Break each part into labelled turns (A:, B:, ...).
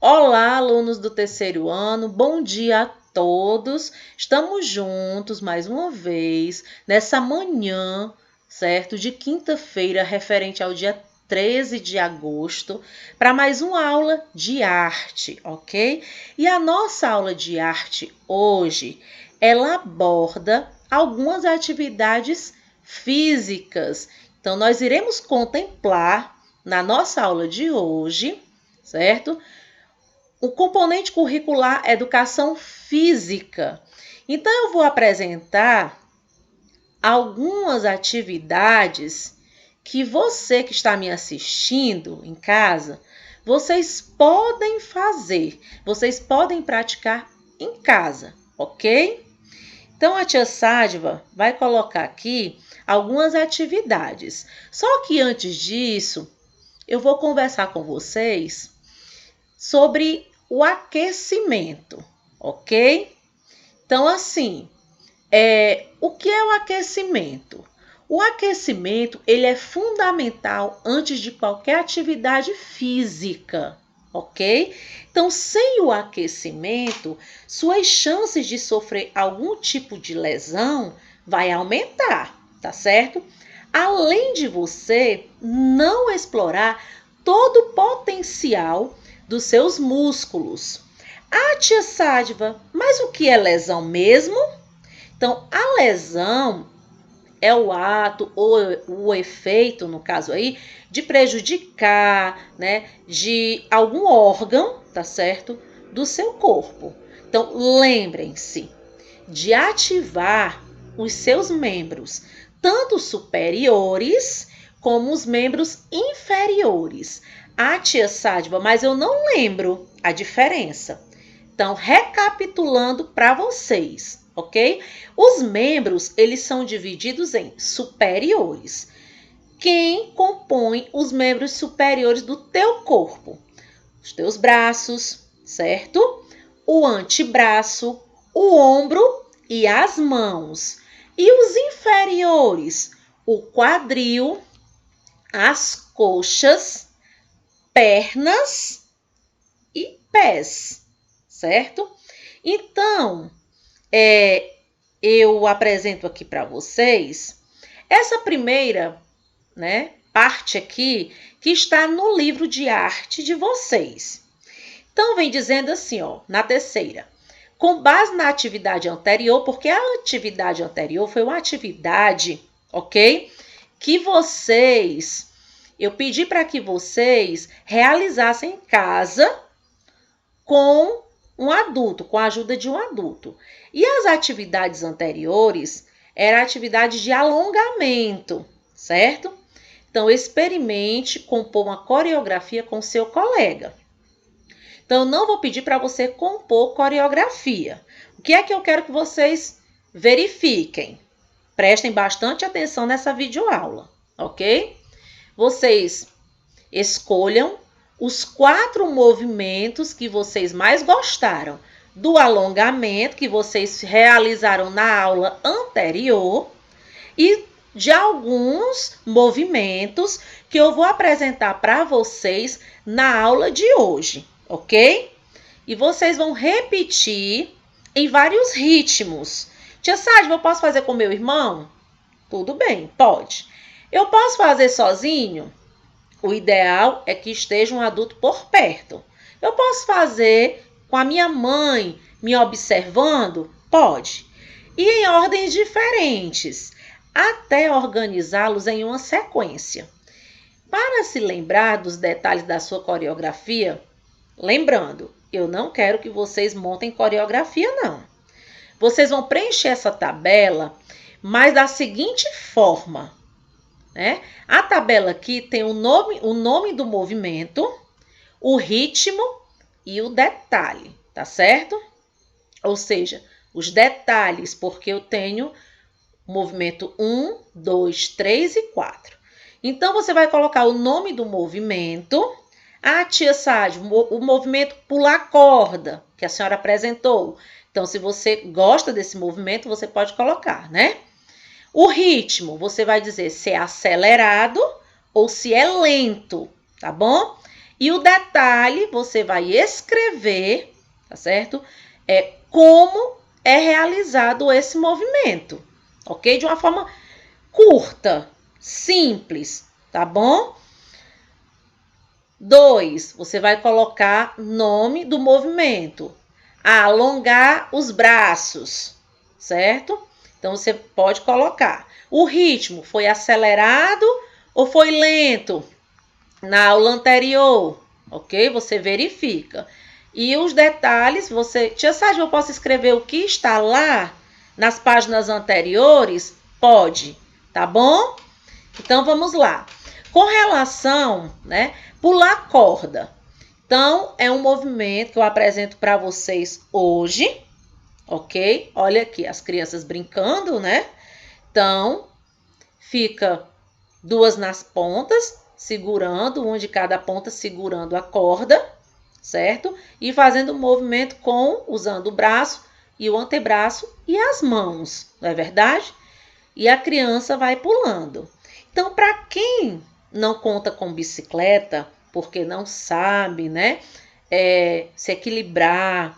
A: Olá, alunos do terceiro ano, bom dia a todos. Estamos juntos mais uma vez nessa manhã, certo? De quinta-feira, referente ao dia 13 de agosto, para mais uma aula de arte, ok? E a nossa aula de arte hoje, ela aborda algumas atividades físicas. Então, nós iremos contemplar na nossa aula de hoje, certo? O componente curricular Educação Física. Então, eu vou apresentar algumas atividades que você que está me assistindo em casa, vocês podem fazer, vocês podem praticar em casa, ok? Então, a tia Sádva vai colocar aqui algumas atividades. Só que antes disso, eu vou conversar com vocês sobre o aquecimento, ok? Então, assim, o que é o aquecimento? O aquecimento, ele é fundamental antes de qualquer atividade física, ok? Então, sem o aquecimento, suas chances de sofrer algum tipo de lesão vai aumentar, tá certo? Além de você não explorar todo o potencial dos seus músculos. Ah, tia Sádva, mas o que é lesão mesmo? Então, a lesão é o ato ou o efeito, no caso aí, de prejudicar, né, de algum órgão, tá certo, do seu corpo. Então, lembrem-se de ativar os seus membros, tanto superiores como os membros inferiores. Ah, tia Sádva, mas eu não lembro a diferença. Então, recapitulando para vocês, ok? Os membros, eles são divididos em superiores. Quem compõe os membros superiores do teu corpo? Os teus braços, certo? O antebraço, o ombro e as mãos. E os inferiores? O quadril, as coxas, pernas e pés, certo? Então, eu apresento aqui para vocês essa primeira, né, parte aqui que está no livro de arte de vocês. Então, vem dizendo assim, ó, na terceira. Com base na atividade anterior, porque a atividade anterior foi uma atividade, ok? Que eu pedi para que vocês realizassem em casa com um adulto, com a ajuda de um adulto. E as atividades anteriores eram atividades de alongamento, certo? Então, experimente compor uma coreografia com seu colega. Então, eu não vou pedir para você compor coreografia. O que é que eu quero que vocês verifiquem? Prestem bastante atenção nessa videoaula, ok? Vocês escolham os 4 movimentos que vocês mais gostaram do alongamento que vocês realizaram na aula anterior e de alguns movimentos que eu vou apresentar para vocês na aula de hoje, ok? E vocês vão repetir em vários ritmos. Tia Sádva, eu posso fazer com meu irmão? Tudo bem, pode. Eu posso fazer sozinho? O ideal é que esteja um adulto por perto. Eu posso fazer com a minha mãe me observando? Pode. E em ordens diferentes, até organizá-los em uma sequência. Para se lembrar dos detalhes da sua coreografia, lembrando, eu não quero que vocês montem coreografia, não. Vocês vão preencher essa tabela, mas da seguinte forma, né? A tabela aqui tem o nome do movimento, o ritmo e o detalhe, tá certo? Ou seja, os detalhes, porque eu tenho o movimento 1, 2, 3 e 4. Então, você vai colocar o nome do movimento. Ah, tia Sádva, o movimento pular corda, que a senhora apresentou. Então, se você gosta desse movimento, você pode colocar, né? O ritmo, você vai dizer se é acelerado ou se é lento, tá bom? E o detalhe, você vai escrever, tá certo? Como é realizado esse movimento, ok? De uma forma curta, simples, tá bom? 2, você vai colocar nome do movimento. Alongar os braços, certo? Então, você pode colocar. O ritmo foi acelerado ou foi lento na aula anterior, ok? Você verifica. E os detalhes, Tia Sade, eu posso escrever o que está lá nas páginas anteriores? Pode, tá bom? Então, vamos lá. Com relação, né, pular corda. Então, é um movimento que eu apresento para vocês hoje, ok? Olha aqui, as crianças brincando, né? Então, fica 2 nas pontas, segurando, uma de cada ponta segurando a corda, certo? E fazendo o movimento usando o braço e o antebraço e as mãos, não é verdade? E a criança vai pulando. Então, para quem não conta com bicicleta, porque não sabe, né, se equilibrar,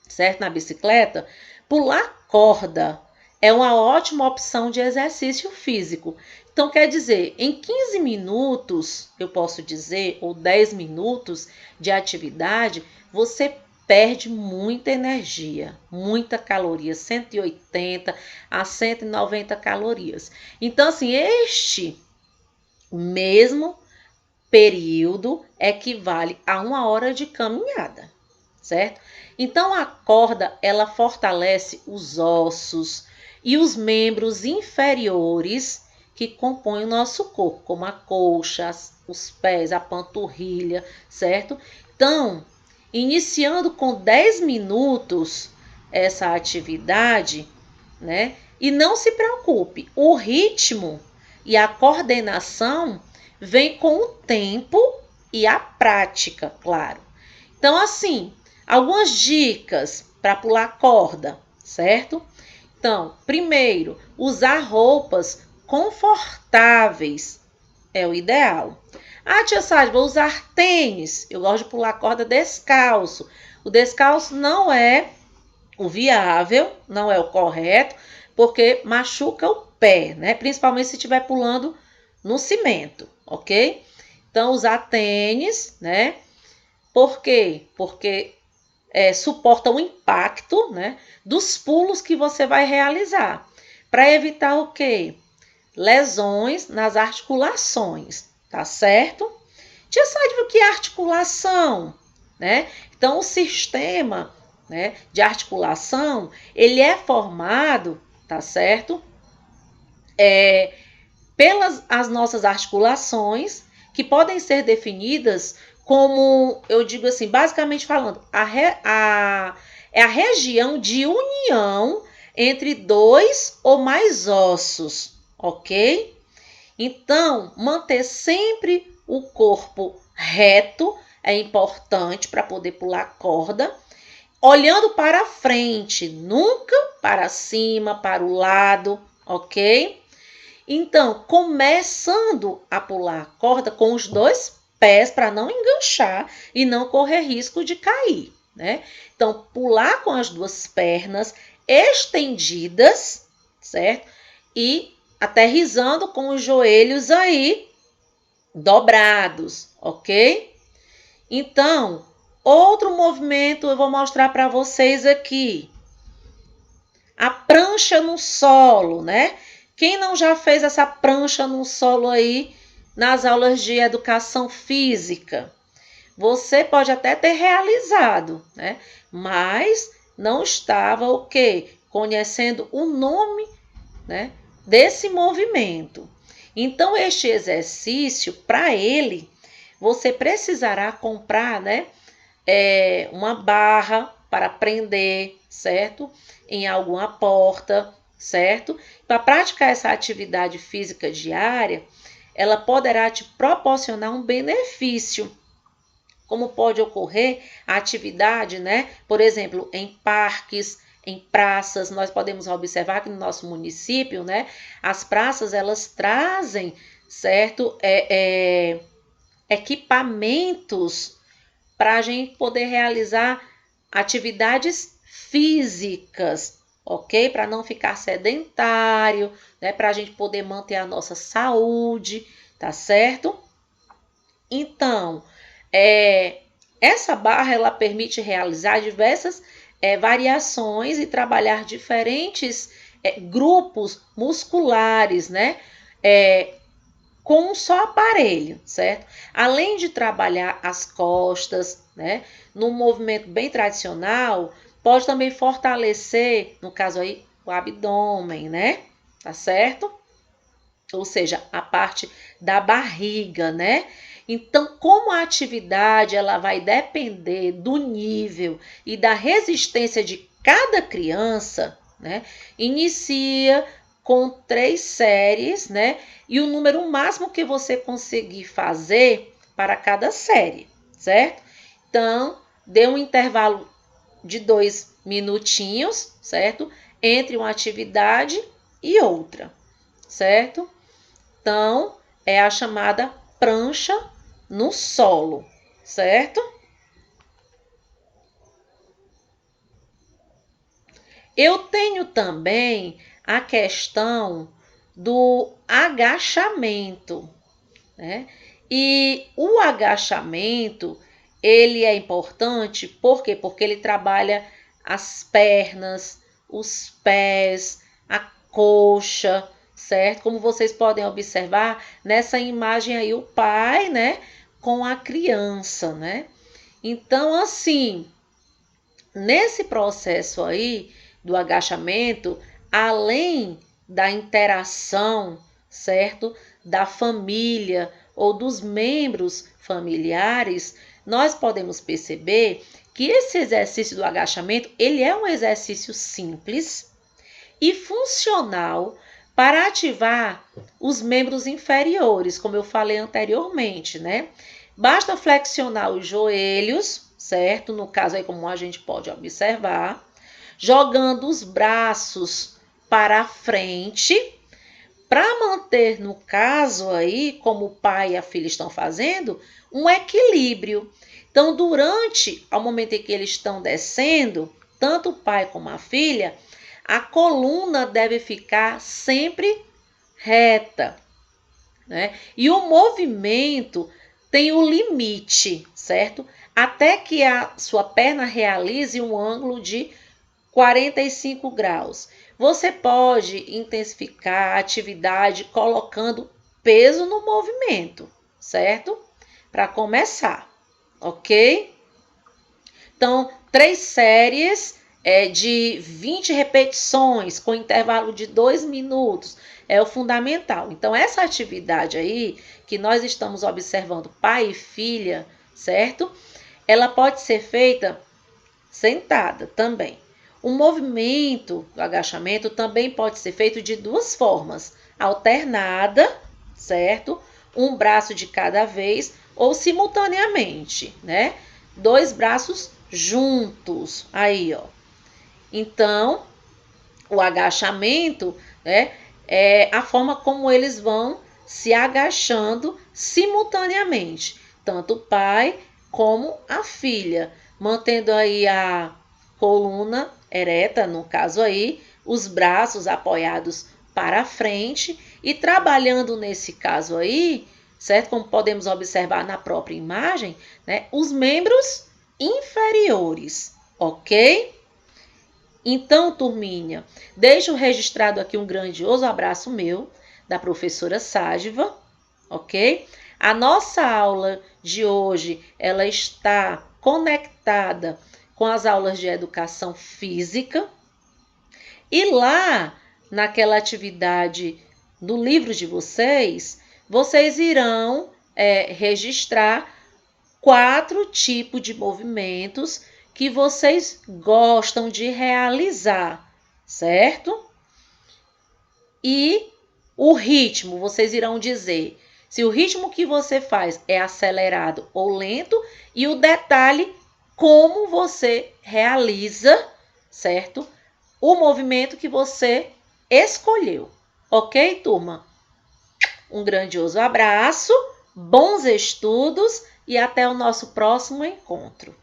A: certo, na bicicleta, pular corda é uma ótima opção de exercício físico. Então, quer dizer, em 15 minutos, eu posso dizer, ou 10 minutos de atividade, você perde muita energia, muita caloria, 180 a 190 calorias. Então, assim, este mesmo período equivale a 1 hora de caminhada, certo? Então, a corda, ela fortalece os ossos e os membros inferiores que compõem o nosso corpo, como a coxa, os pés, a panturrilha, certo? Então, iniciando com 10 minutos essa atividade, né? E não se preocupe, o ritmo e a coordenação vem com o tempo e a prática, claro. Então, assim, algumas dicas para pular corda, certo? Então, primeiro, usar roupas confortáveis é o ideal. Ah, tia Sade, vou usar tênis. Eu gosto de pular corda descalço. O descalço não é o viável, não é o correto, porque machuca o pé, né? Principalmente se estiver pulando no cimento, ok? Então, usar tênis, né? Por quê? Porque suporta o impacto, né, dos pulos que você vai realizar. Para evitar o quê? Lesões nas articulações, tá certo? Já sabe o que é articulação, né? Então, o sistema, né, de articulação, ele é formado, tá certo? Pelas as nossas articulações, que podem ser definidas como, eu digo assim, basicamente falando, é a região de união entre 2 ou mais ossos, ok? Então, manter sempre o corpo reto é importante para poder pular corda, olhando para frente, nunca para cima, para o lado, ok? Então, começando a pular a corda com os 2 pés para não enganchar e não correr risco de cair, né? Então, pular com as 2 pernas estendidas, certo? E aterrissando com os joelhos aí dobrados, ok? Então, outro movimento eu vou mostrar para vocês aqui. A prancha no solo, né? Quem não já fez essa prancha no solo aí nas aulas de educação física? Você pode até ter realizado, né? Mas não estava o quê? Conhecendo o nome, né, desse movimento. Então, este exercício, para ele, você precisará comprar, né, uma barra para prender, certo? Em alguma porta, certo? Para praticar essa atividade física diária, ela poderá te proporcionar um benefício. Como pode ocorrer a atividade, né? Por exemplo, em parques, em praças, nós podemos observar que no nosso município, né? As praças, elas trazem, certo? equipamentos para a gente poder realizar atividades físicas, ok? Para não ficar sedentário, né? Para a gente poder manter a nossa saúde, tá certo? Então, essa barra ela permite realizar diversas variações e trabalhar diferentes grupos musculares, né? Com um só aparelho, certo? Além de trabalhar as costas, né? Num movimento bem tradicional, pode também fortalecer, no caso aí, o abdômen, né? Tá certo? Ou seja, a parte da barriga, né? Então, como a atividade ela vai depender do nível e da resistência de cada criança, né? Inicia com 3 séries, né? E o número máximo que você conseguir fazer para cada série, certo? Então, dê um intervalo de 2 minutinhos, certo? Entre uma atividade e outra, certo? Então, é a chamada prancha no solo, certo? Eu tenho também a questão do agachamento, né? E o agachamento, ele é importante, por quê? Porque ele trabalha as pernas, os pés, a coxa, certo? Como vocês podem observar, nessa imagem aí o pai, né, com a criança, né? Então, assim, nesse processo aí do agachamento, além da interação, certo? Da família ou dos membros familiares, nós podemos perceber que esse exercício do agachamento, ele é um exercício simples e funcional para ativar os membros inferiores, como eu falei anteriormente, né? Basta flexionar os joelhos, certo? No caso aí, como a gente pode observar, jogando os braços para a frente, para manter, no caso aí, como o pai e a filha estão fazendo, um equilíbrio. Então, durante o momento em que eles estão descendo, tanto o pai como a filha, a coluna deve ficar sempre reta, né? E o movimento tem o limite, certo? Até que a sua perna realize um ângulo de 45 graus. Você pode intensificar a atividade colocando peso no movimento, certo? Para começar, ok? Então, 3 séries de 20 repetições com intervalo de 2 minutos é o fundamental. Então, essa atividade aí que nós estamos observando, pai e filha, certo? Ela pode ser feita sentada também. O movimento do agachamento também pode ser feito de 2 formas, alternada, certo? Um braço de cada vez ou simultaneamente, né? 2 braços juntos, aí, ó. Então, o agachamento, né, é a forma como eles vão se agachando simultaneamente, tanto o pai como a filha, mantendo aí a coluna ereta, no caso aí, os braços apoiados para frente e trabalhando nesse caso aí, certo? Como podemos observar na própria imagem, né, os membros inferiores, ok? Então, turminha, deixo registrado aqui um grandioso abraço meu, da professora Sádiva, ok? A nossa aula de hoje, ela está conectada com as aulas de educação física. E lá, naquela atividade do livro de vocês, vocês irão registrar 4 tipos de movimentos que vocês gostam de realizar, certo? E o ritmo, vocês irão dizer se o ritmo que você faz é acelerado ou lento e o detalhe como você realiza, certo? O movimento que você escolheu. Ok, turma? Um grandioso abraço bons estudos e até o nosso próximo encontro.